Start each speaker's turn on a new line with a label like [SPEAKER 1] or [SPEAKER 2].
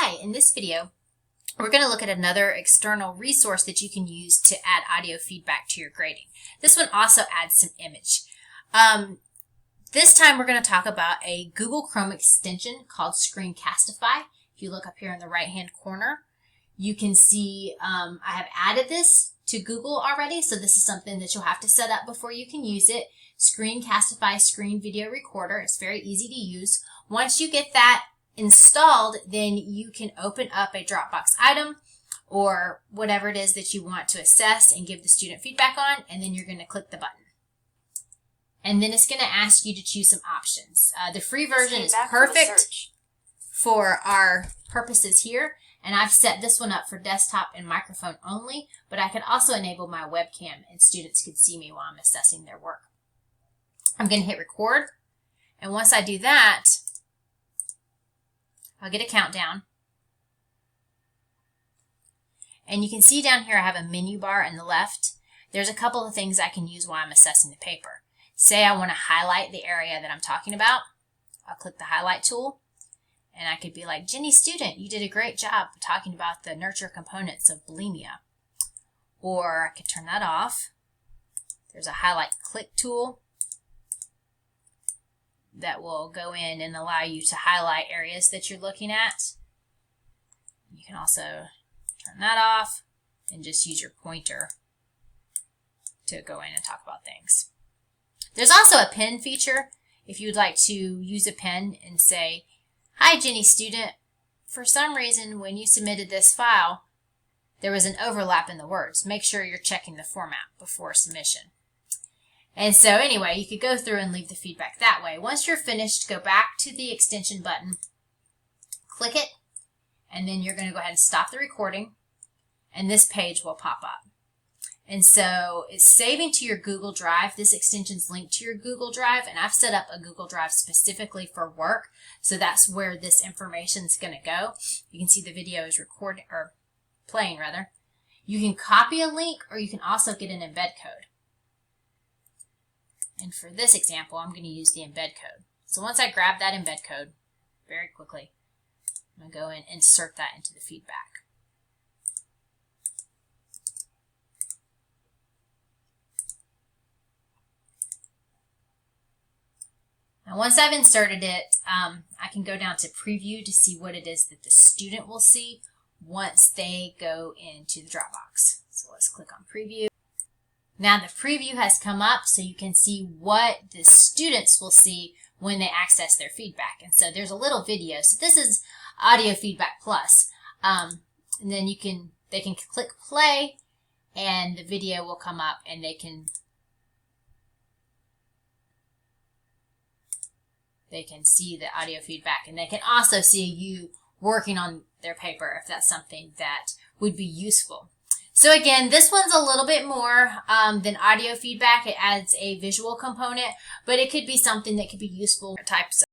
[SPEAKER 1] Hi, in this video, we're going to look at another external resource that you can use to add audio feedback to your grading. This one also adds some image. This time we're going to talk about a Google Chrome extension called Screencastify. If you look up here in the right hand corner, you can see I have added this to Google already, so this is something that you'll have to set up before you can use it. Screencastify Screen Video Recorder. It's very easy to use. Once you get that installed, then you can open up a Dropbox item or whatever it is that you want to assess and give the student feedback on, and then you're going to click the button. And then it's going to ask you to choose some options. The free version is perfect for our purposes here, and I've set this one up for desktop and microphone only, but I can also enable my webcam and students can see me while I'm assessing their work. I'm going to hit record, and once I do that, I'll get a countdown. And you can see down here I have a menu bar on the left. There's a couple of things I can use while I'm assessing the paper. Say I want to highlight the area that I'm talking about. I'll click the highlight tool. And I could be like, Jenny student, you did a great job talking about the nurture components of bulimia. Or I could turn that off. There's a highlight click tool that will go in and allow you to highlight areas that you're looking at. You can also turn that off and just use your pointer to go in and talk about things. There's also a pen feature if you'd like to use a pen and say, hi Jenny student, for some reason when you submitted this file there was an overlap in the words. Make sure you're checking the format before submission. And so anyway, you could go through and leave the feedback that way. Once you're finished, go back to the extension button, click it, and then you're going to go ahead and stop the recording, and this page will pop up. And so it's saving to your Google Drive. This extension's linked to your Google Drive, and I've set up a Google Drive specifically for work, so that's where this information's going to go. You can see the video is recording, or playing rather. You can copy a link, or you can also get an embed code. And for this example, I'm going to use the embed code. So once I grab that embed code, very quickly, I'm going to go and insert that into the feedback. Now once I've inserted it, I can go down to preview to see what it is that the student will see once they go into the Dropbox. So let's click on preview. Now the preview has come up so you can see what the students will see when they access their feedback. And so there's a little video. So this is Audio Feedback Plus. And then they can click play and the video will come up and they can see the audio feedback, and they can also see you working on their paper if that's something that would be useful. So again, this one's a little bit more than audio feedback. It adds a visual component, but it could be something that could be useful for types